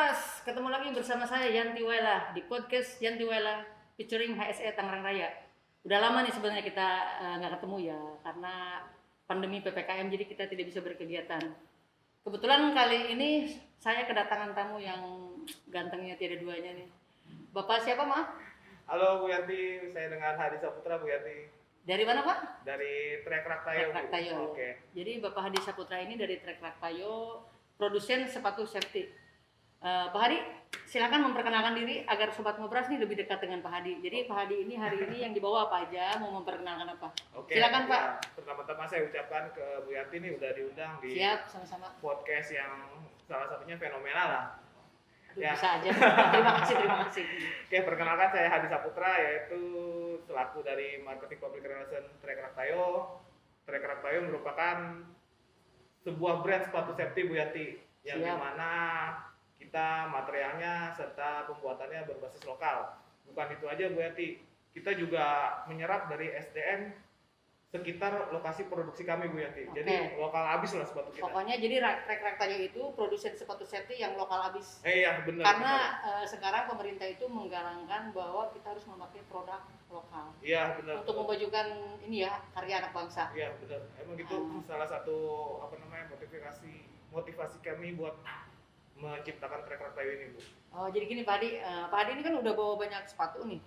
Ngobras, ketemu lagi bersama saya Yanti Waila di podcast Yanti Waila featuring HSE Tangerang Raya. Udah lama nih sebenarnya kita nggak ketemu ya, karena pandemi PPKM jadi kita tidak bisa berkegiatan. Kebetulan kali ini saya kedatangan tamu yang gantengnya tiada duanya nih. Bapak siapa maaf? Halo Bu Yanti, saya dengan Hadi Saputra Bu Yanti. Dari mana Pak? Dari Trek Trek Raktayo. Raktayo. Oke. Jadi Bapak Hadi Saputra ini dari Trek Raktayo, produsen sepatu safety. Pak Hadi, silakan memperkenalkan diri agar Sobat Ngobras ini lebih dekat dengan Pak Hadi. Jadi Pak Hadi ini hari ini yang dibawa apa aja, mau memperkenalkan apa? Oke. Silakan Pak. Ya, pertama-tama saya ucapkan ke Bu Yanti nih udah diundang di Siap, sama-sama. podcast yang salah satunya fenomenal lah. Aduh, Ya. bisa aja. Terima kasih. Oke, perkenalkan saya Hadi Saputra, yaitu selaku dari Marketing Public Relation Trek Raktayo. Trek Raktayo merupakan sebuah brand sepatu safety Bu Yanti, yang Siap. dimana kita materialnya serta pembuatannya berbasis lokal. Bukan itu aja Bu Yanti, kita juga menyerap dari SDM sekitar lokasi produksi kami Bu Yanti. Oke. Jadi lokal habis lah sepatu kita. Pokoknya jadi Trek Raktayo itu produsen sepatu safety yang lokal habis. Iya benar. Karena sekarang pemerintah itu menggalangkan bahwa kita harus memakai produk lokal. Iya benar. Untuk memajukan ini ya, karya anak bangsa. Iya benar. Emang itu salah satu motivasi kami buat menciptakan Trek Raktayo ini Bu. Oh, jadi gini Pak Hadi ini kan udah bawa banyak sepatu nih.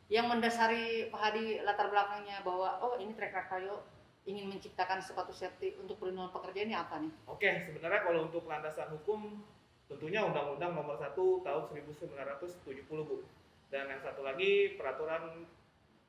Yang mendasari Pak Hadi latar belakangnya bahwa ini Trek Raktayo ingin menciptakan sepatu safety untuk perlindungan pekerja ini apa nih? Oke, sebenarnya kalau untuk landasan hukum tentunya Undang-Undang Nomor 1 Tahun 1970 Bu. Dan yang satu lagi Peraturan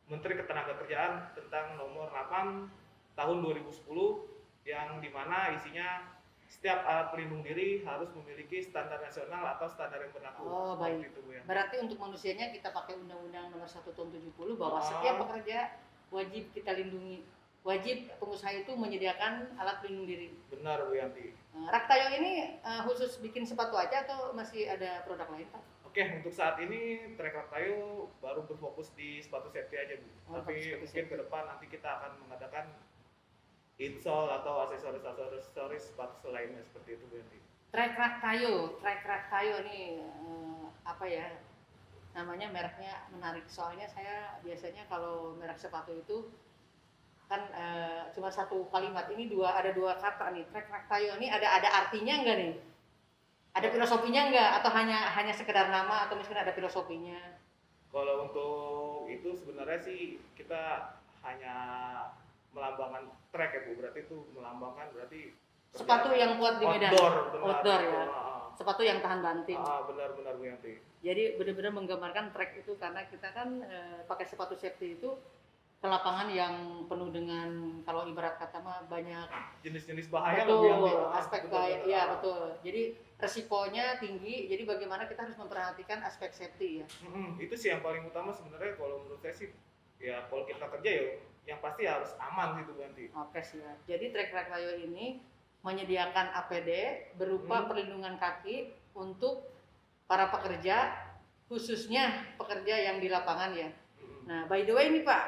Menteri Ketenagakerjaan tentang Nomor 8 Tahun 2010 yang dimana isinya setiap alat pelindung diri harus memiliki standar nasional atau standar yang berlaku. Oh, baik. Itu, Bu, ya. Berarti untuk manusianya kita pakai Undang-Undang Nomor 1 Tahun 70 bahwa setiap pekerja wajib kita lindungi. Wajib pengusaha itu menyediakan alat pelindung diri. Benar Bu Yanti. Raktayo ini khusus bikin sepatu aja atau masih ada produk lain Pak? Oke, untuk saat ini Trek Raktayo baru berfokus di sepatu safety aja Bu. Oh, Tapi sepatu mungkin safety. ke depan nanti kita akan mengadakan insole atau aksesoris sepatu selainnya seperti itu Bu Yanti. Trek Raktayo nih apa ya namanya, mereknya menarik soalnya saya biasanya kalau merek sepatu itu kan cuma satu kalimat, ini ada dua kata nih. Trek Raktayo ini ada artinya enggak nih? Ada filosofinya enggak atau hanya sekedar nama atau misalkan ada filosofinya? Kalau untuk itu sebenarnya sih kita hanya melambangkan trek ya Bu, berarti itu melambangkan berarti Sepatu yang kuat di medan. Outdoor ya. Sepatu yang tahan banting. Benar Bu Yanti. Jadi benar-benar menggambarkan trek itu karena kita kan pakai sepatu safety itu ke lapangan yang penuh dengan, kalau ibarat kata mah, banyak Jenis-jenis bahaya betul, Bu Yanti. aspek bahaya. Iya betul. Jadi resikonya tinggi. Jadi bagaimana kita harus memperhatikan aspek safety ya. Itu sih yang paling utama sebenarnya kalau menurut saya sih. Ya kalau kita kerja ya yang pasti harus aman gitu Bu Yanti. Oke siap. Jadi Trek Raktayo ini menyediakan APD berupa perlindungan kaki untuk para pekerja, khususnya pekerja yang di lapangan ya. Nah, by the way nih Pak,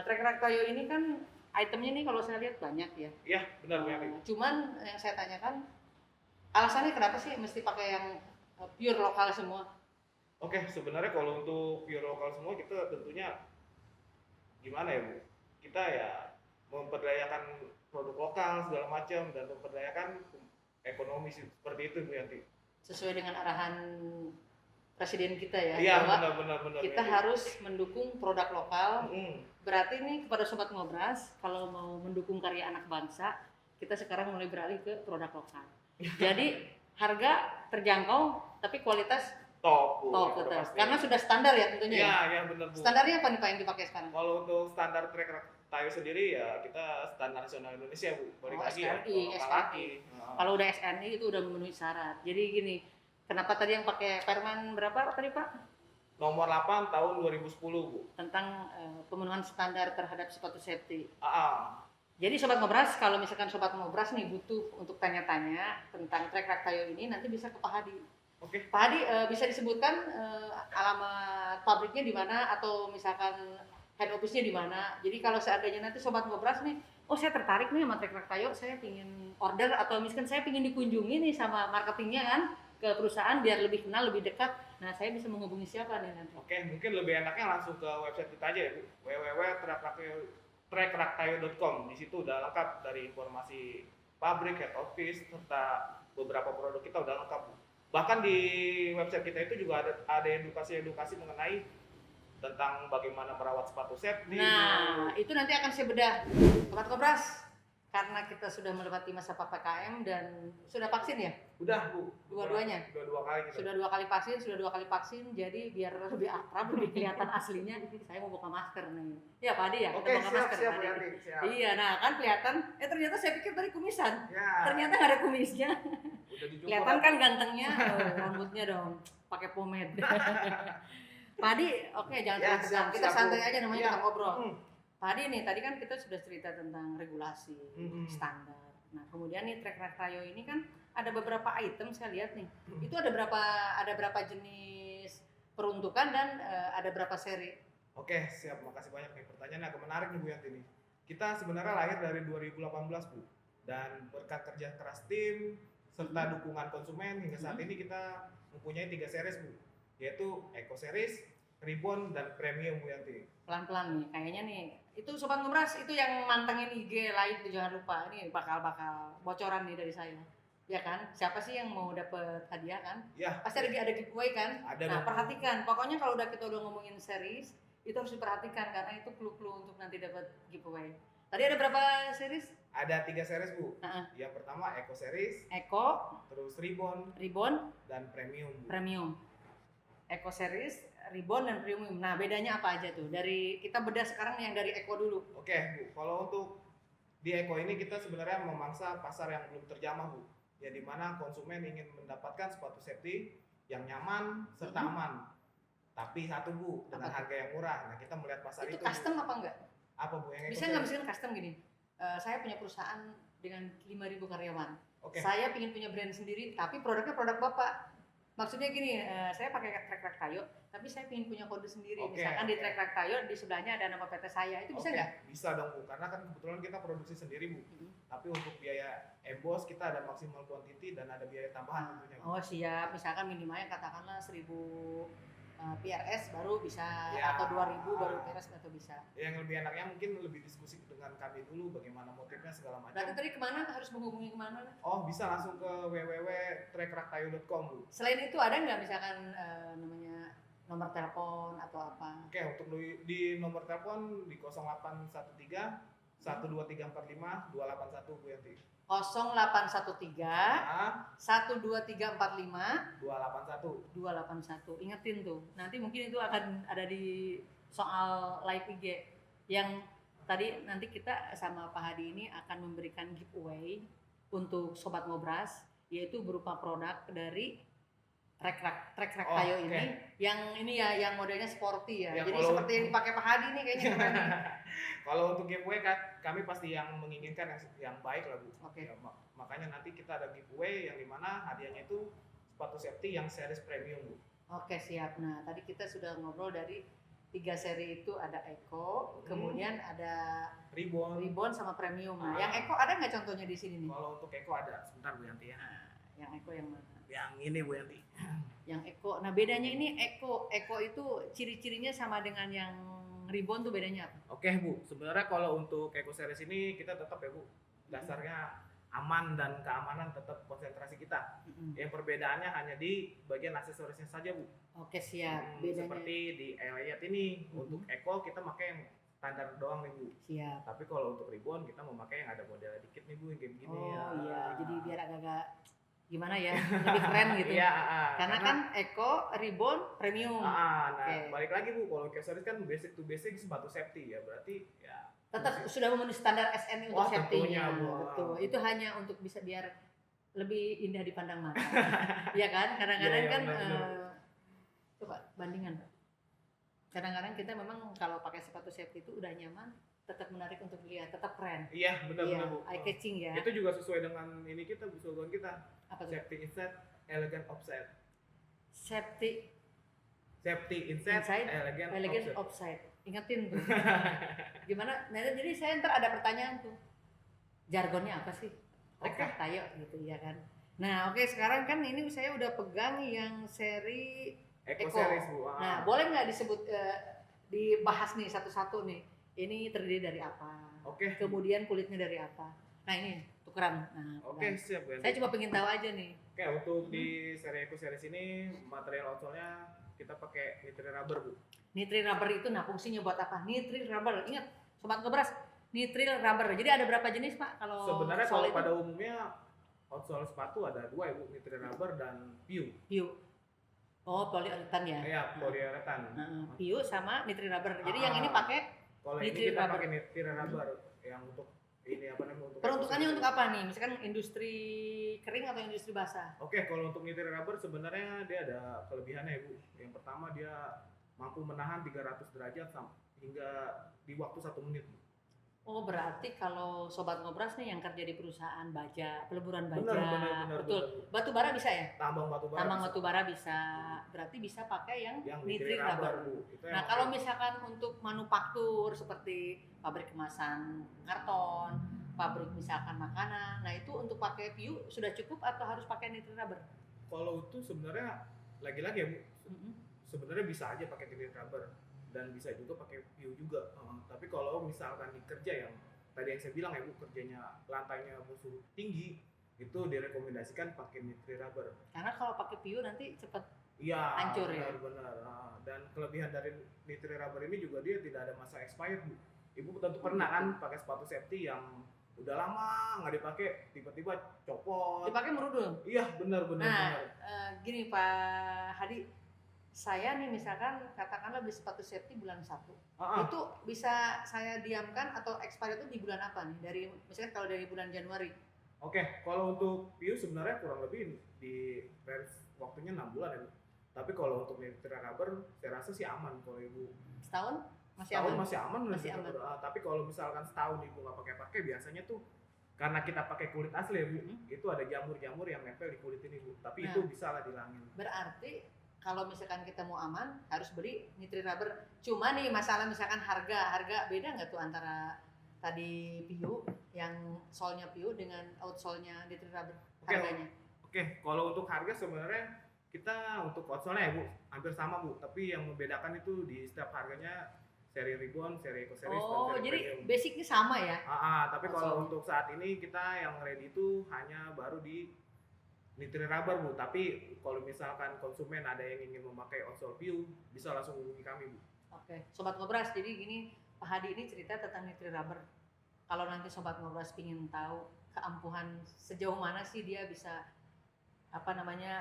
Trek Raktayo ini kan itemnya nih kalau saya lihat banyak ya. Iya, benar Bu Yanti. Cuman yang saya tanyakan, alasannya kenapa sih mesti pakai yang pure lokal semua? Oke, sebenarnya kalau untuk pure lokal semua kita tentunya gimana ya Bu? Kita ya memperdayakan produk lokal segala macam dan memperdayakan ekonomi seperti itu Bu Yanti. Sesuai dengan arahan presiden kita ya, Iya, bahwa benar. kita harus mendukung produk lokal. Mm. Berarti nih kepada Sobat Ngobras, kalau mau mendukung karya anak bangsa, kita sekarang mulai beralih ke produk lokal. Jadi harga terjangkau tapi kualitas Top Bu. top Udah betul. pasti. Karena sudah standar ya tentunya. Iya, benar Bu. Standarnya apa nih Pak yang dipakai sekarang? Kalau untuk standar Trek Raktayo sendiri ya kita standar nasional Indonesia Bu. Balik lagi ya. SNI, lokal SNI. lagi. Kalau udah SNI itu udah memenuhi syarat. Jadi gini, kenapa tadi yang pakai Permen berapa tadi Pak? Nomor 8 tahun 2010 Bu. Tentang pemenuhan standar terhadap sepatu safety. Jadi Jadi Sobat Ngobras, kalau misalkan Sobat Ngobras nih butuh untuk tanya-tanya tentang Trek Raktayo ini, nanti bisa ke Pak Hadi. Oke. Pak Hadi bisa disebutkan alamat pabriknya di mana atau misalkan head office-nya di mana. Jadi kalau seandainya nanti Sobat Ngobras nih, saya tertarik nih sama Trek Raktayo, saya ingin order atau misalkan saya ingin dikunjungi nih sama marketingnya kan, ke perusahaan biar lebih kenal, lebih dekat. Nah, saya bisa menghubungi siapa nih nanti? Oke, mungkin lebih enaknya langsung ke website kita aja ya Bu, www.trackraktayo.com. Di situ udah lengkap dari informasi pabrik, head office, serta beberapa produk kita udah lengkap Bu. Bahkan di website kita itu juga ada edukasi-edukasi mengenai tentang bagaimana merawat sepatu safety. Nah, itu nanti akan saya bedah. Sobat Kobras, karena kita sudah melewati masa PPKM dan sudah vaksin ya? Udah Bu. Dua-duanya? Sudah 2 kali kita. Sudah dua kali vaksin, jadi biar lebih akrab, lebih kelihatan aslinya. Saya mau buka masker nih. Ya Pak Adi ya? Oke, Kita buka masker, siap Pak Adi. Yanti, siap. Iya, nah kan kelihatan. Ternyata saya pikir tadi kumisan. Ya. Ternyata nggak ada kumisnya. Udah dicukur. Kelihatan kan gantengnya, rambutnya dong, pakai pomade. Pak Adi, oke jangan Ya, terlalu tegang. Kita siap, santai Bu. aja namanya Ya. kita ngobrol. Hmm. Pak Adi nih, tadi kan kita sudah cerita tentang regulasi, standar. Nah, kemudian nih Trek Raktayo ini kan ada beberapa item saya lihat nih. Itu ada berapa jenis peruntukan dan ada berapa seri? Oke, siap. Makasih banyak nih. Pertanyaannya agak menarik nih Bu Yanti nih. Kita sebenarnya lahir dari 2018 Bu. Dan berkat kerja keras tim serta dukungan konsumen hingga saat ini kita mempunyai 3 series Bu. Yaitu Eco Series, Ribbon, dan Premium Bu Yanti. Pelan-pelan nih, kayaknya nih. Itu Sobat Ngobras, itu yang mantengin IG live tuh jangan lupa. Ini bakal bocoran nih dari saya. Ya kan? Siapa sih yang mau dapet hadiah kan? Ya. Pasti ada giveaway kan? Ada Nah, dong. perhatikan. Pokoknya kalau kita udah ngomongin series, itu harus diperhatikan karena itu clue-clue untuk nanti dapat giveaway. Tadi ada berapa series? Ada 3 series Bu. Uh-uh. Yang pertama Eco Series, Eco, terus Ribbon, Ribbon, dan Premium Bu. Premium. Eco Series, Ribbon, dan Premium. Nah, bedanya apa aja tuh? Dari kita bedah sekarang yang dari Eco dulu. Oke Bu, kalau untuk di Eco ini kita sebenarnya memangsa pasar yang belum terjamah Bu. Ya dimana konsumen ingin mendapatkan sepatu safety yang nyaman serta aman. Tapi satu Bu, dengan Apa harga yang murah. Nah kita melihat pasar itu itu. custom apa enggak? Apa Bu yang Eco Bisa nggak Series? misalkan custom gini? Saya punya perusahaan dengan 5.000 karyawan. Oke. Saya ingin punya brand sendiri, tapi produknya produk Bapak. Maksudnya gini, saya pakai Trek Raktayo, tapi saya ingin punya kode sendiri. Oke, Misalkan di oke. Trek Raktayo di sebelahnya ada nama PT saya, itu bisa Oke, nggak? bisa dong Bu, karena kan kebetulan kita produksi sendiri Bu. Tapi untuk biaya emboss kita ada maksimal quantity dan ada biaya tambahan tentunya Bu. Oh siap, misalkan minimalnya katakanlah 1.000 PRS baru bisa, Ya. atau 2.000 baru PRS atau bisa. Yang lebih enaknya mungkin lebih diskusi dengan kami dulu bagaimana motifnya segala Berarti macam. tadi kemana? Harus menghubungi kemana? Oh bisa langsung ke www.trackraktayo.com Bu. Selain itu ada nggak misalkan namanya nomor telepon atau apa? Oke, untuk di nomor telepon di 0813 12345 281 Bu Yanti. 0813 Nah, 12345 281. 281. Ingetin tuh. Nanti mungkin itu akan ada di soal live IG yang tadi nanti kita sama Pak Hadi ini akan memberikan giveaway untuk Sobat Ngobras, yaitu berupa produk dari Trek Raktayo oke. ini. Yang ini ya yang modelnya sporty ya. Ya, Jadi kalau- seperti yang dipakai Pak Hadi nih kayaknya keren nih. Kalau untuk giveaway kami pasti yang menginginkan yang baik lah Bu. Oke. Ya, makanya nanti kita ada giveaway yang dimana hadiahnya itu sepatu safety yang series premium Bu. Oke siap. Nah tadi kita sudah ngobrol dari 3 seri itu ada Eco, kemudian ada Ribbon sama Premium. Nah, yang Eco ada nggak contohnya di sini nih? Kalau untuk Eco ada, sebentar Bu Yanti ya. Nah, yang Eco yang mana? Yang ini Bu Yanti. Yang Eco. Nah bedanya ini Eco itu ciri-cirinya sama dengan yang Ribbon tuh bedanya apa? Oke Bu, sebenarnya kalau untuk Eco Series ini kita tetap ya Bu, dasarnya aman dan keamanan tetap konsentrasi kita. Yang perbedaannya hanya di bagian aksesorisnya saja Bu. Oke siap. Bedanya Seperti di Elliot ini, untuk Eco kita pakai yang standar doang nih Bu. siap. Tapi kalau untuk Ribbon kita memakai yang ada model dikit nih Bu, yang kayak gini. Oh iya, jadi biar agak-agak gimana ya, lebih keren gitu. Iya, Karena kan Eco, Ribbon, Premium. nah Oke. balik lagi Bu, kalau aksesoris kan basic to basic sepatu safety ya, berarti ya Tetap sudah memenuhi standar SNI untuk Wah, safety-nya. tentunya, Bu. Betul. Itu hanya untuk bisa biar lebih indah dipandang mata. Iya kan? Kadang-kadang Iya, kan benar. coba bandingan, Pak. Kadang-kadang kita memang kalau pakai sepatu safety itu udah nyaman, tetap menarik untuk dilihat, tetap keren. iya benar-benar Iya, Bu. eye catching ya. Itu juga sesuai dengan ini kita, Bu, slogan kita. Apa tuh? Safety inside, elegant offside. Safety Safety inside, Inside, elegant elegant offside. offside. Ingetin tuh. Gimana? Nah, jadi saya ntar ada pertanyaan tuh. Jargonnya apa sih? Trek Oke. Raktayo gitu ya kan. Nah, oke, sekarang kan ini saya udah pegang yang seri Eco Eko. series Bu. Nah, boleh nggak disebut dibahas nih satu-satu nih. Ini terdiri dari apa? Oke. Kemudian kulitnya dari apa? Nah, ini tukeran. Nah, Oke, pegang. siap Bu. Saya cuma pengen tahu aja nih. Oke, untuk di seri Eco series ini material outsole-nya kita pakai nitrile rubber Bu. Nitrile rubber itu nah fungsinya buat apa? Nitrile rubber. Ingat, sobat ngobras, nitrile rubber. Jadi ada berapa jenis, Pak? Kalau Sebenarnya soal kalau itu? pada umumnya outsole sepatu ada dua ya Bu, nitrile rubber dan PU. PU. Oh, poliuretan ya. Iya, poliuretan. PU sama nitrile rubber. Jadi Ah, yang ini pakai kalau ini nitrile kita rubber. pakai nitrile rubber yang untuk ini apa namanya untuk Peruntukannya untuk apa nih? Misalkan industri kering atau industri basah? Oke, kalau untuk nitrile rubber sebenarnya dia ada kelebihannya ya Bu. Yang pertama dia mampu menahan 300 derajat hingga di waktu 1 menit. Oh, berarti kalau sobat ngobras nih yang kerja di perusahaan baja, peleburan baja, Benar, betul. benar. Batu bara bisa ya? Tambang batu bara. Tambang bisa. batu bara bisa. Berarti bisa pakai yang nitrile rubber. Bu. Itu Nah, kalau misalkan untuk manufaktur seperti pabrik kemasan karton, pabrik misalkan makanan, nah itu untuk pakai PU sudah cukup atau harus pakai nitrile rubber? kalau itu sebenarnya lagi-lagi ya Bu. Sebenarnya bisa aja pakai nitrile rubber dan bisa juga pakai PU juga. Tapi kalau misalkan di kerja yang tadi yang saya bilang ya Bu, kerjanya lantainya musuh tinggi, itu direkomendasikan pakai nitrile rubber. Karena kalau pakai PU nanti cepat Iya, hancur ya. Benar. Dan kelebihan dari nitrile rubber ini juga dia tidak ada masa expired Bu. Ibu tentu pernah kan pakai sepatu safety yang udah lama nggak dipakai, tiba-tiba copot. Dipakai merudul. Iya, benar. Nah, gini Pak Hadi, saya nih misalkan katakanlah beli sepatu safety bulan 1. Itu bisa saya diamkan atau expire itu di bulan apa nih? Dari misalkan kalau dari bulan Januari. Oke, kalau untuk PU sebenarnya kurang lebih di range waktunya 6 bulan ya Bu. Tapi kalau untuk nitrile rubber saya rasa sih aman kalau Ibu. Setahun masih Setahun aman. masih aman. Masih aman. Tapi kalau misalkan setahun Ibu nggak pakai biasanya tuh karena kita pakai kulit asli ya Bu, itu ada jamur-jamur yang nempel di kulit ini Bu. Tapi itu bisa lah dihilangin. Berarti kalau misalkan kita mau aman harus beli nitrile rubber. Cuma nih masalah misalkan harga beda nggak tuh antara tadi PU yang solnya PU dengan outsole-nya nitrile rubber harganya? Oke, kalau untuk harga sebenarnya kita untuk outsole-nya ya Bu hampir sama Bu, tapi yang membedakan itu di setiap harganya seri Ribbon, seri Eco Series, dan seri jadi Premium. basicnya sama ya? Tapi kalau untuk saat ini kita yang ready itu hanya baru di nitrile rubber Bu, tapi kalau misalkan konsumen ada yang ingin memakai outsole PU bisa langsung hubungi kami Bu. Oke, sobat ngobras, jadi gini Pak Hadi ini cerita tentang nitrile rubber. Kalau nanti sobat ngobras ingin tahu keampuhan sejauh mana sih dia bisa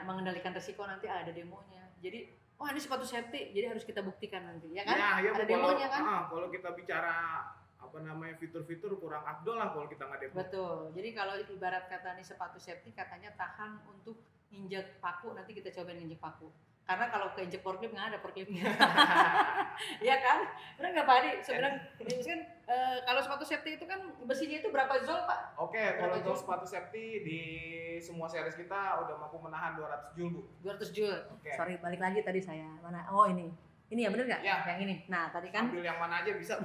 mengendalikan resiko, nanti ada demonya. Jadi ini sepatu safety, jadi harus kita buktikan nanti, ya kan? Ya, ada demonya kan? Kalau kita bicara fitur-fitur kurang afdol lah kalau kita nggak demo. Betul. Jadi kalau ibarat kata nih sepatu safety katanya tahan untuk injek paku, nanti kita cobain injek paku. Karena kalau keinjek forklift nggak ada forkliftnya. Iya kan? Benar nggak Pak Hadi? Sebenarnya kan kalau sepatu safety itu kan besinya itu berapa zol Pak? Oke, kalau untuk sepatu safety di semua series kita udah mampu menahan 200 joule Bu. 200 joule. Okay. Sorry, balik lagi tadi saya mana? Oh ini. Ini ya bener nggak? Ya. Yang ini. Nah tadi kan. Ambil yang mana aja bisa.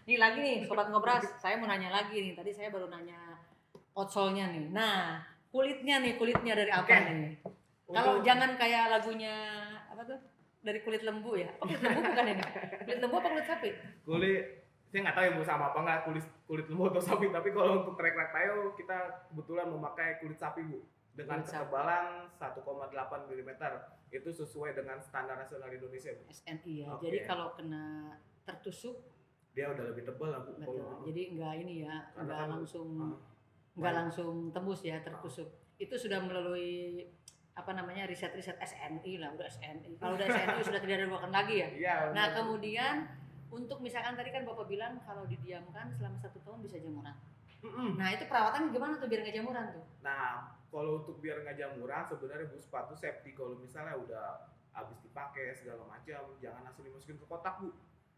Nih lagi nih sobat ngobras, saya mau nanya lagi nih. Tadi saya baru nanya outsole-nya nih. Nah kulitnya dari apa nih? Kalau jangan kayak lagunya apa tuh? Dari kulit lembu ya? Apa kulit lembu bukan ini? Kulit lembu apa kulit sapi? Saya nggak tahu ya Bu sama apa nggak kulit lembu atau sapi. Tapi kalau untuk trek tayo kita kebetulan memakai kulit sapi Bu. Dengan ketebalan 1,8 mm. Itu sesuai dengan standar nasional Indonesia Bu. SNI ya. Jadi kalau kena tertusuk dia udah lebih tebal lah Bu. Betul. Jadi enggak ini ya, enggak langsung tembus ya tertusuk. Itu sudah melalui riset-riset SNI lah, udah SNI. Kalau udah SNI sudah tidak diragukan lagi ya. Iya. Nah kemudian untuk misalkan tadi kan Bapak bilang kalau didiamkan selama 1 tahun bisa jamuran. Nah itu perawatan gimana tuh biar nggak jamuran tuh? Nah kalau untuk biar nggak jamuran sebenarnya Bu, sepatu safety kalau misalnya udah habis dipakai segala macam jangan langsung dimasukin ke kotak Bu.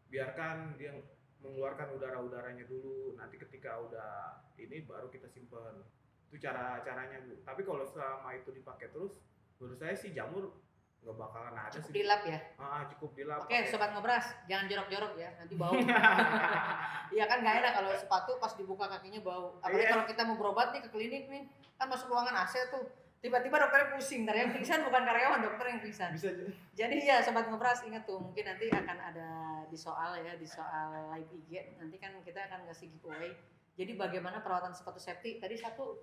Biarkan dia mengeluarkan udara-udaranya dulu. Nanti ketika udah ini baru kita simpan. Itu caranya Bu. Tapi kalau selama itu dipakai terus menurut saya sih jamur nggak bakalan ada Cukup sih. dilap ya. Cukup dilap. Oke, sobat ngobras, jangan jorok-jorok ya, nanti bau. Iya kan nggak enak kalau sepatu pas dibuka kakinya bau. Apalagi Iya. kalau kita mau berobat nih ke klinik nih, kan masuk ruangan AC tuh. Tiba-tiba dokternya pusing, ntar yang pingsan bukan karyawan, dokter yang pingsan. Bisa Jadi ya sobat ngobras ingat tuh, mungkin nanti akan ada di soal ya, di soal live IG, nanti kan kita akan ngasih giveaway. Jadi bagaimana perawatan sepatu safety? Tadi satu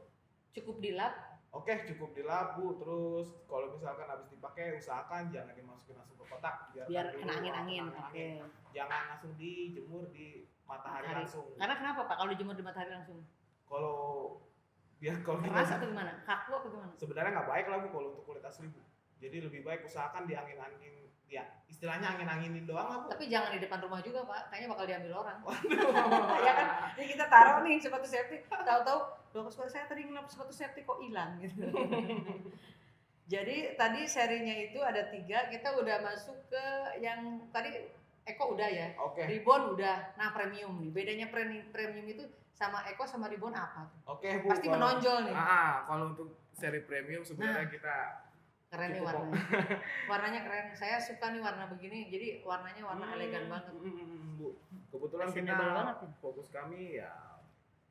cukup dilap. Oke, cukup dilap Bu. Terus kalau misalkan habis dipakai usahakan jangan dimasukin langsung ke kotak Biar dulu kena angin-angin. kena Oke. Jangan langsung dijemur di matahari langsung. Karena kenapa Pak kalau dijemur di matahari langsung? Kalau kalau Keras atau gimana? Kaku atau gimana? sebenarnya nggak baik lah Bu kalau untuk kulit asli Bu. Jadi lebih baik usahakan diangin-angin, ya istilahnya angin-anginin doang lah Bu. Tapi jangan di depan rumah juga Pak, kayaknya bakal diambil orang. Ya kan, ini kita taruh nih sepatu safety, tahu-tahu loh sepatu saya tadi ngelap sepatu safety kok hilang gitu. Jadi tadi serinya itu ada 3, kita udah masuk ke yang tadi Eko udah ya, Oke. Ribbon udah, nah premium nih, bedanya premium itu sama Eko sama Ribbon apa? Oke Bu. Pasti menonjol nih, Kalau untuk seri premium sebenarnya kita keren nih cukup warnanya, warnanya keren, saya suka nih warna begini, jadi warnanya warna elegan banget. Bu. Kebetulan kita Fashionable banget ya. fokus kami ya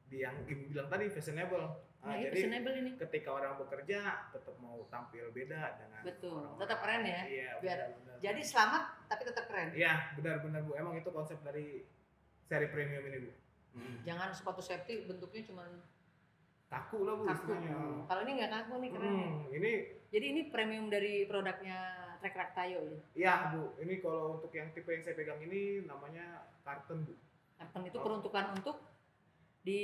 di yang Ibu bilang tadi fashionable. Nah, ini Jadi fashionable ini. ketika orang bekerja tetap mau tampil beda dengan Betul, orang-orang tetap keren ya. Iya, Biar- benar. Jadi selamat tapi tetap keren. Iya, benar-benar Bu. Emang itu konsep dari seri premium ini Bu. Jangan sepatu safety bentuknya cuma Kaku lah Bu. kaku. istilahnya. Kalau ini nggak kaku nih keren nih. Ini Jadi ini premium dari produknya Trek Tayo ya. iya Bu. Ini kalau untuk yang tipe yang saya pegang ini namanya Carton Bu. Karton itu peruntukan untuk di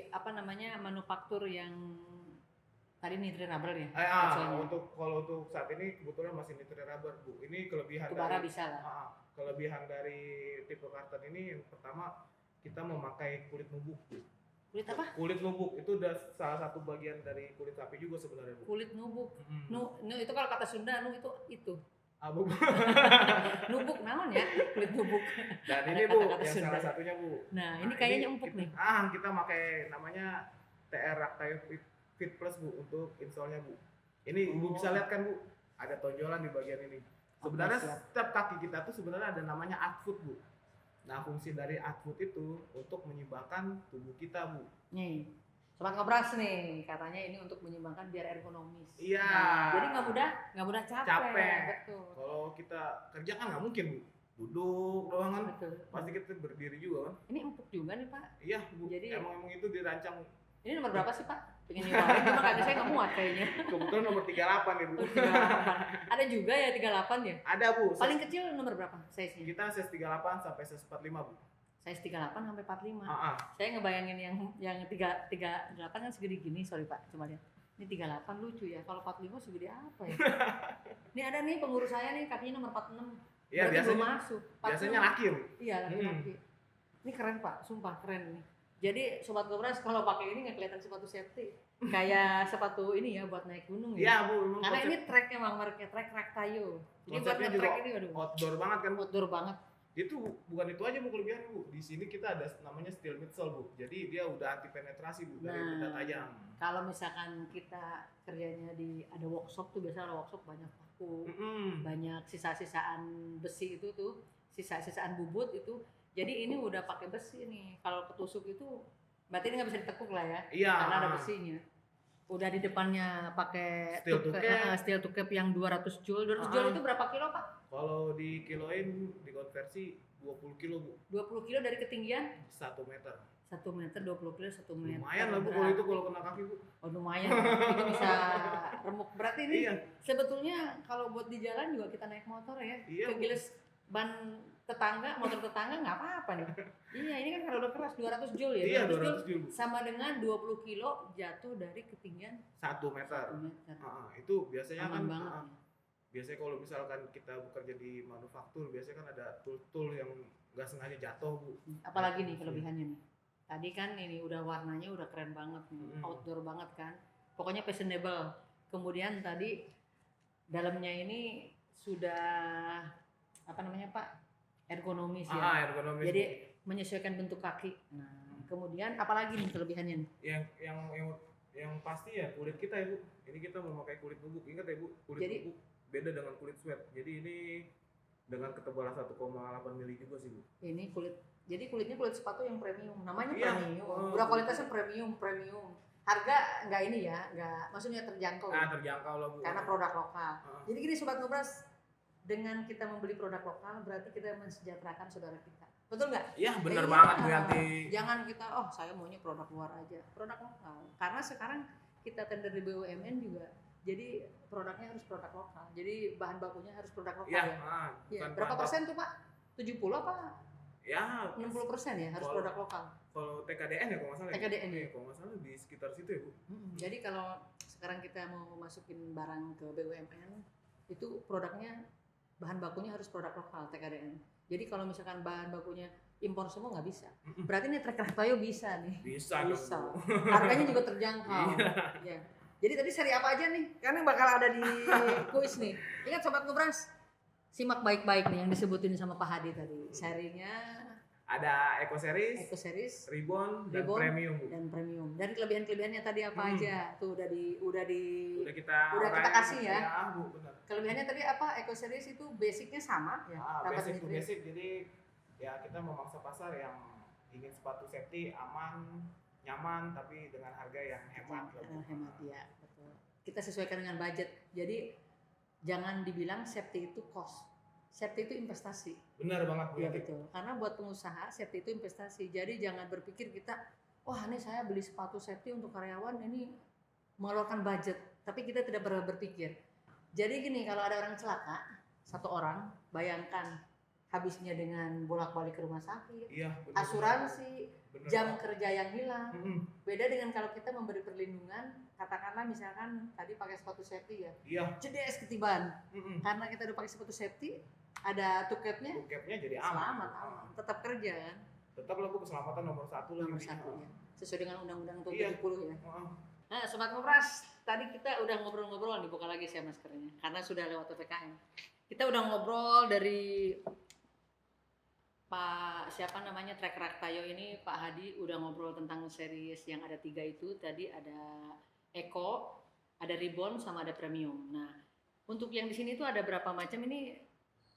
apa namanya manufaktur yang tadi nitri rubber ya. Hasilnya. Kalau untuk saat ini kebetulan masih nitri rubber Bu. Ini kelebihan Itu bara dari bisa lah. kelebihan dari tipe karton ini yang pertama kita memakai kulit nubuk Bu. Kulit apa? Kulit nubuk itu udah salah satu bagian dari kulit sapi juga sebenarnya Bu. Kulit nubuk. Nu itu kalau kata Sunda itu. Bu. Nubuk naon ya? Kulit nubuk. Dan Ada ini Bu kata-kata yang Sunda. salah satunya Bu. Nah, ini kayaknya empuk kita, nih. Kita pakai namanya TR Ractail Fit Plus Bu untuk installnya Bu. Ini Ibu bisa lihat kan Bu, ada tonjolan di bagian ini. Sebenarnya siap. setiap kaki kita tuh sebenarnya ada namanya outfoot Bu. Nah fungsi dari outfoot itu untuk menyeimbangkan tubuh kita Bu. Nih, sobat ngobras nih, katanya ini untuk menyeimbangkan biar ergonomis. Iya. Nah, jadi nggak mudah capek. Capek. Betul. Kalau kita kerja kan nggak mungkin Bu, duduk doang kan. Betul. Pasti kita berdiri juga kan. Ini empuk juga nih Pak. Iya Bu. Jadi- emang itu dirancang. Ini nomor berapa sih Pak? Pengen nyobain, cuma kaki saya nggak muat kayaknya. Kebetulan nomor 38 nih Bu. 38. Ada juga ya 38 ya? Ada Bu. Paling kecil nomor berapa size-nya? Kita size 38 sampai size 45 Bu. Size 38 sampai 45. Ah. Saya ngebayangin yang 38 kan segede gini, sorry Pak, coba lihat. Ini 38 lucu ya. Kalau 45 segede apa ya? Ini ada nih pengurus saya nih kakinya nomor 46. Iya, Berarti belum biasanya masuk. biasanya 46. laki Bu. Iya, laki-laki. Ini keren Pak, sumpah keren nih. Jadi sobat Gobras kalau pakai ini nggak kelihatan sepatu safety. Kayak sepatu ini ya buat naik gunung ya. Iya Bu, memang Karena konsep ini trek emang mereknya Trek Tayo. Jadi buat Konsepnya nge-trek juga ini aduh, outdoor banget kan Bu. outdoor banget. Itu bukan itu aja Bu kelebihan Bu. Di sini kita ada namanya steel midsole Bu. Jadi dia udah anti penetrasi Bu dari Nah. benda tajam. Kalau misalkan kita kerjanya di ada workshop tuh biasa ada workshop banyak paku, banyak sisa-sisaan besi itu tuh, sisa-sisaan bubut itu. Jadi ini udah pakai besi nih. Kalau ketusuk itu berarti ini nggak bisa ditekuk lah ya, Iya. karena ada besinya. Udah di depannya pakai Steel to cap. steel to cap yang 200 joule. 200 joule itu berapa kilo Pak? Kalau di kiloin dikonversi 20 kilo Bu. 20 kilo dari ketinggian 1 meter. 1 meter, 20 kilo 1 meter. Lumayan lah Bu kalau itu kalau kena kaki Bu. Oh lumayan, itu bisa remuk. Berarti ini Iya. sebetulnya kalau buat di jalan juga kita naik motor ya, Iya, Bu. kegiles ban tetangga, motor tetangga nggak apa-apa nih. Iya ini kan kalau udah keras 200 joule ya, Iya 200 joule 200 joule Bu. sama dengan 20 kilo jatuh dari ketinggian 1 meter. 1 meter. Itu biasanya Aman kan banget. ah, biasanya kalau misalkan kita bekerja di manufaktur biasanya kan ada tool-tool yang nggak sengaja jatuh Bu. Apalagi nih kelebihannya nih. Tadi kan ini udah warnanya udah keren banget nih, outdoor banget kan. Pokoknya fashionable. Kemudian tadi dalamnya ini sudah apa namanya Pak? Ergonomis ya. Ergonomis. Jadi menyesuaikan bentuk kaki. Nah, kemudian apalagi nih kelebihannya nih? yang pasti ya kulit kita ya Bu. Ini kita memakai kulit bubuk. Ingat ya Bu, kulit Jadi- bubuk beda dengan kulit sweat. Jadi ini dengan ketebalan 1,8 mili juga sih Bu. Ini kulit, jadi kulitnya kulit sepatu yang premium, namanya Iya. premium. Oh, Udah kualitasnya premium. Harga nggak ini ya, nggak, maksudnya terjangkau. Terjangkau lah Bu. Karena produk lokal. Ah. Jadi gini Sobat Ngobras, dengan kita membeli produk lokal berarti kita mensejahterakan saudara kita. Betul nggak? Iya benar Iya. banget Bu Yanti. Jangan kita, oh saya maunya produk luar aja, produk lokal. Karena sekarang kita tender di BUMN juga, jadi produknya harus produk lokal. Jadi bahan bakunya harus produk lokal Iya. ya. Iya. Bukan Berapa bahan persen tuh Pak? 70 apa? Ya 60% ya harus Kalau- produk lokal. kalau TKDN ya kalau nggak salah. TKDN ya? Kalau nggak salah di sekitar situ ya Bu. Jadi kalau sekarang kita mau masukin barang ke BUMN, itu produknya bahan bakunya harus produk lokal TKDN. Jadi kalau misalkan bahan bakunya impor semua nggak bisa. Berarti nih Trek Toyo bisa nih. Bisa. Bisa. dong, Bu. Harganya juga terjangkau. Ya. Jadi tadi seri apa aja nih? Karena bakal ada di kuis nih. Ingat Sobat Ngobras, simak baik-baik nih yang disebutin sama Pak Hadi tadi. Serinya Ada Eco Series, Eco Series Ribbon, dan Ribbon, Premium Bu. dan Premium. Dan kelebihan-kelebihannya tadi apa aja? Tuh udah Udah kita kasih ya. Bu, benar. Kelebihannya tadi apa? Eco Series itu basicnya sama ya. Basic to Nitrit. basic, jadi ya kita memangsa pasar yang ingin sepatu safety aman, nyaman, tapi dengan harga yang hemat. lah, Bu. Hemat ya, betul. Kita sesuaikan dengan budget. Jadi jangan dibilang safety itu cost. Safety itu investasi. Benar banget Bu. Iya Yanti. betul. Karena buat pengusaha safety itu investasi. Jadi jangan berpikir kita, wah ini saya beli sepatu safety untuk karyawan ini mengeluarkan budget. Tapi kita tidak pernah berpikir. Jadi gini, kalau ada orang celaka, satu orang, bayangkan habisnya dengan bolak-balik ke rumah sakit, Iya. Benar, asuransi, benar, jam Pak. kerja yang hilang. Mm-mm. Beda dengan kalau kita memberi perlindungan, katakanlah misalkan tadi pakai sepatu safety ya, Iya. cedes ketiban. Mm-mm. Karena kita udah pakai sepatu safety, ada tuketnya, Capnya jadi aman. selamat, aman. Tetap kerja kan, Tetap lah Bu, keselamatan nomor 1 lah. nomor Bu. satu ya. Sesuai dengan Undang-Undang tahun Iya. 70 ya. Heeh. Nah Sobat Ngobras, tadi kita udah ngobrol-ngobrol nih, buka lagi saya maskernya, karena sudah lewat PPKM. Kita udah ngobrol dari Pak siapa namanya Trek Raktayo ini, Pak Hadi udah ngobrol tentang series yang ada 3 itu. Tadi ada Eco, ada Ribbon, sama ada Premium. Nah untuk yang di sini tuh ada berapa macam ini,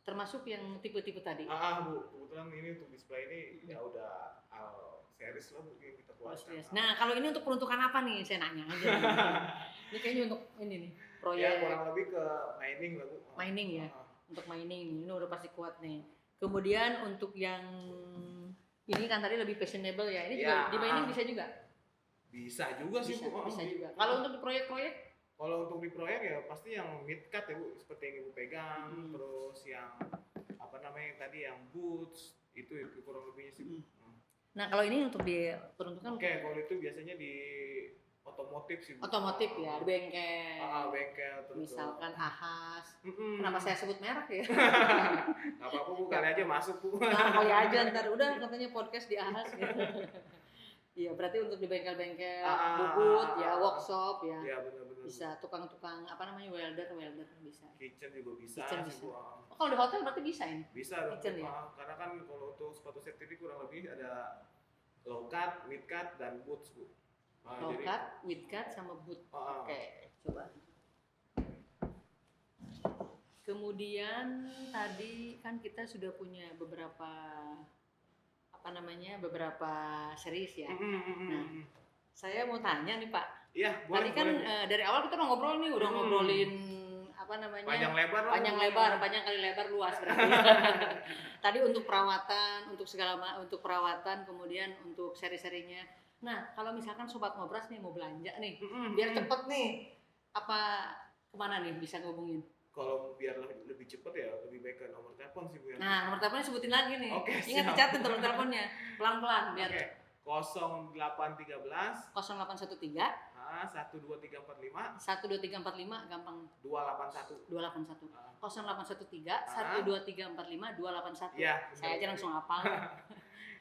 termasuk yang tipe-tipe tadi. Bu, kebetulan ini untuk display ini ya udah series lah Bu yang kita keluarkan. Yes. Nah kalau ini untuk peruntukan apa nih, saya nanya aja. Ini kayaknya untuk ini nih, Ya proyek kurang lebih ke mining lah Bu. mining ya. Heeh. Untuk mining ini udah pasti kuat nih. Kemudian untuk yang ini kan tadi lebih fashionable ya, ini juga Ya. di mining bisa juga. Bisa juga sih Bisa, Bu. bisa juga. Kalau untuk proyek-proyek Kalau untuk di proyek ya pasti yang mid cut ya Bu, seperti yang Ibu pegang, Hmm. terus yang apa namanya tadi yang boots itu kurang lebihnya sih Bu. nah kalau ini untuk diperuntukkan Oke, kalau itu biasanya di otomotif sih Bu. otomotif ya, di bengkel. Bengkel terus. Misalkan Ahas. Mm-mm. Kenapa saya sebut merek ya? Nggak apa-apa Bu, kali aja masuk Bu. Nah, kali aja ntar udah katanya podcast di Ahas gitu. Iya, berarti untuk di bengkel-bengkel, bubut ya, workshop ya. Iya benar-benar. Bisa tukang-tukang apa namanya, welder bisa. Kitchen juga bisa Kitchen sih bisa. Bu. Oh, kalau di hotel berarti bisa ini. Bisa dong. Kitchen ya? Karena kan kalau untuk sepatu safety ini kurang lebih ada low cut, mid cut, dan boots Bu. Low cut, mid cut, sama boot. Ah, Oke, coba. Kemudian tadi kan kita sudah punya beberapa beberapa series ya. Nah, saya mau tanya nih Pak. Iya, Tadi kan dari awal kita udah ngobrol nih, udah ngobrolin apa namanya? panjang lebar lah. Panjang kali lebar luas berarti. Tadi untuk perawatan, untuk perawatan, kemudian untuk seri-serinya. Nah, kalau misalkan Sobat Ngobras nih mau belanja nih, biar cepet nih, apa kemana nih bisa ngubungin? Kalau biar lebih cepet ya lebih baik ke nomor telepon sih Bu. Nah, nomor teleponnya sebutin lagi nih. Oke, Ingat siap. dicatat nomor teleponnya, pelan-pelan biar Oke. 0813 0813 12345 12345 gampang 281. 281. Ah. 0813 12345 281. Iya. Saya aja langsung hafal.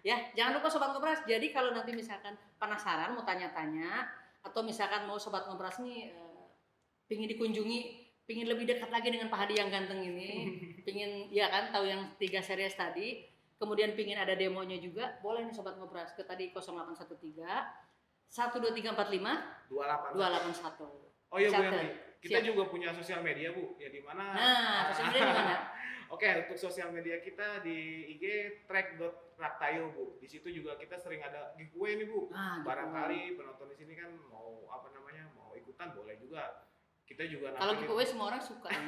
Ya, jangan lupa Sobat Ngobras. Jadi kalau nanti misalkan penasaran mau tanya-tanya atau misalkan mau Sobat Ngobras nih pingin dikunjungi, pingin lebih dekat lagi dengan Pak Hadi yang ganteng ini, pingin ya kan tahu yang 3 series tadi, kemudian pingin ada demonya juga, boleh nih Sobat Ngobras ke tadi 0813 12345 28. 281. Oh iya Bu Catat. Yanti. Kita Siap. juga punya sosial media Bu, ya di mana? Nah, sosial media di mana? Oke, untuk sosial media kita di IG track.raktayo Bu. Di situ juga kita sering ada giveaway nih Bu. Ah, Barangkali penonton di sini kan mau apa namanya, mau ikutan boleh juga. Kita juga Kalau nampilin, giveaway semua orang suka. Ya.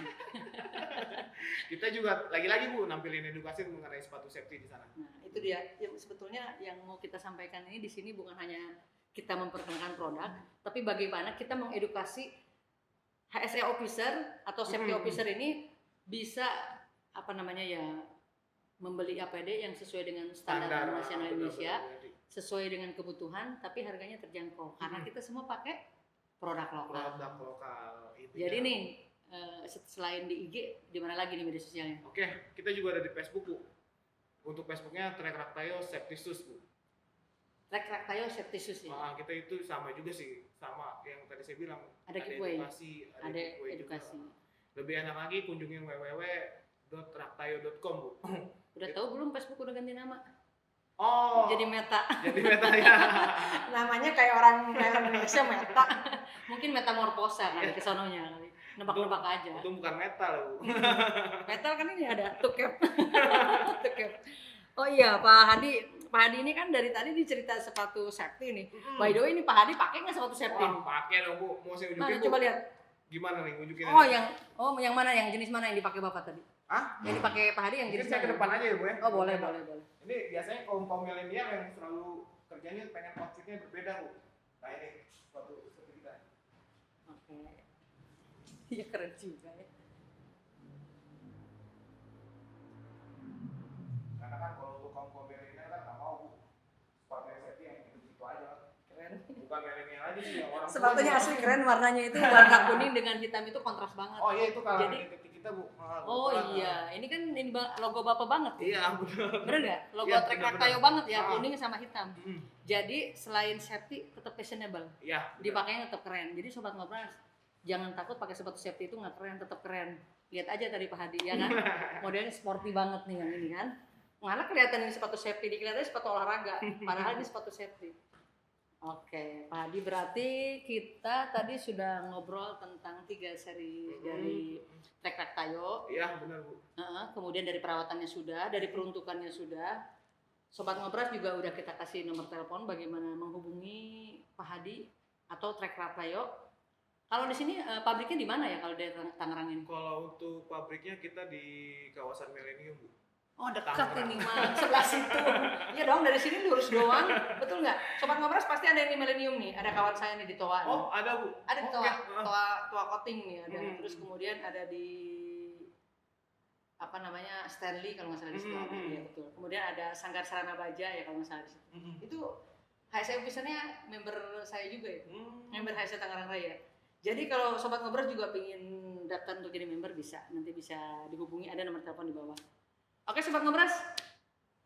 kita juga lagi-lagi Bu nampilin edukasi mengenai sepatu safety di sana. Nah, itu dia. Ya, sebetulnya yang mau kita sampaikan ini di sini bukan hanya kita memperkenalkan produk, tapi bagaimana kita mengedukasi HSE officer atau safety officer ini bisa apa namanya ya membeli APD yang sesuai dengan standar nasional Indonesia, sesuai dengan kebutuhan, tapi harganya terjangkau. Karena kita semua pakai produk lokal. Produk lokal. Jadi nih selain di IG, di mana lagi nih media sosialnya? Oke, kita juga ada di Facebook Bu. Untuk Facebooknya Track Raktayo Safety Shoes Bu. Track Raktayo Safety Shoes ya. Kita itu sama juga sih, sama yang tadi saya bilang. Ada giveaway, edukasi, ada giveaway edukasi. Juga. Lebih enak lagi kunjungin www.raktayo.com Bu. Udah tahu belum Facebook udah ganti nama? Oh. Jadi Meta. Jadi Meta ya. Namanya kayak orang Indonesia Meta. Mungkin metamorfosa kali kesononya kali. Nebak-nebak aja. Itu bukan metal Bu. Metal kan ini ada tukep. Tukep. Oh iya Pak Hadi. Pak Hadi ini kan dari tadi dicerita sepatu safety nih. By the way ini Pak Hadi pakai nggak sepatu safety? Wah, pakai dong Bu. Mau saya unjukin Mana Bu? coba lihat. Gimana nih unjukin? Yang mana yang jenis mana yang dipakai Bapak tadi? Hah? Yang dipakai Pak Hadi yang Mungkin jenis saya ke mana? depan aja ya Bu ya. Oh boleh. Ini biasanya kaum milenial yang selalu kerjanya pengen outfitnya berbeda Bu. Nah ini sepatu seperti kita. Oke. Iya keren juga ya. Karena kan kalau untuk kaum milenial kan nggak mau Bu. Sepatu safety yang gitu-gitu aja. Keren. Bukan milenial aja sih yang orang tua Sepatunya juga. asli keren, warnanya itu warna kuning dengan hitam itu kontras banget. Oh iya itu kalau Jadi- identik kita Bu. Oh iya, ini kan ini logo Bapak banget. Iya benar. Bener nggak? Logo Iya, Track benar-benar. Raktayo banget ya, Ah. kuning sama hitam. Jadi selain safety tetap fashionable, Iya. benar. dipakainya tetap keren. Jadi sobat ngobras jangan takut pakai sepatu safety itu nggak keren, tetap keren. Lihat aja tadi Pak Hadi ya kan, modelnya sporty banget nih yang ini kan. Mana kelihatan ini sepatu safety, dikelihatannya sepatu olahraga, padahal ini sepatu safety. Oke, Pak Hadi berarti kita tadi sudah ngobrol tentang 3 seri dari Track Raktayo. Iya benar Bu. Kemudian dari perawatannya sudah, dari peruntukannya sudah. Sobat Ngobras juga udah kita kasih nomor telepon bagaimana menghubungi Pak Hadi atau Track Raktayo. Kalau di sini pabriknya di mana ya kalau dari Tangerang ini? Kalau untuk pabriknya kita di kawasan Millennium Bu. Oh dekat Tangerang. ini mah, sebelah situ. Iya dong, dari sini lurus doang, betul nggak? Sobat Ngobras pasti ada yang di Millennium nih, ada kawan saya nih di Toa. nih. Oh ada Bu. Ada di Oke. Toa Koting nih ada. Terus kemudian ada di apa namanya Stanley kalau nggak salah di situ. Ya betul. Kemudian ada Sanggar Sarana Baja ya kalau nggak salah di situ. Itu HSE officernya member saya juga itu. Member HSE Tangerang Raya. Jadi kalau Sobat Ngobras juga pengen daftar untuk jadi member bisa, nanti bisa dihubungi, ada nomor telepon di bawah. Oke Sobat Ngobras,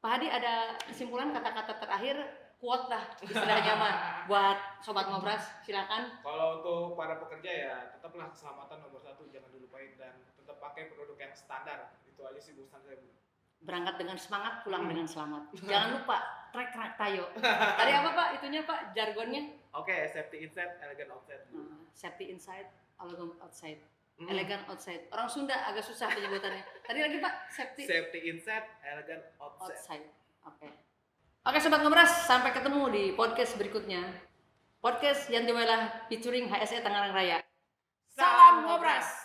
Pak Hadi ada kesimpulan kata-kata terakhir, quote lah istilahnya mah buat Sobat Ngobras, silakan. Kalau untuk para pekerja ya tetaplah keselamatan nomor 1 jangan dilupain dan tetap pakai produk yang standar. Itu aja sih pesan saya Bu. Berangkat dengan semangat, pulang dengan selamat. Jangan lupa Track Raktayo. Tadi apa Pak? Itunya Pak jargonnya? Oke, safety inside, elegant outside. Safety inside, elegant outside. Elegan outside. Orang Sunda agak susah penyebutannya. Tadi lagi Pak, Safety inside, elegant outside. outside. Oke Sobat Ngobras, sampai ketemu di podcast berikutnya. Podcast Yanti Welah featuring HSE Tangerang Raya. Salam Ngobras.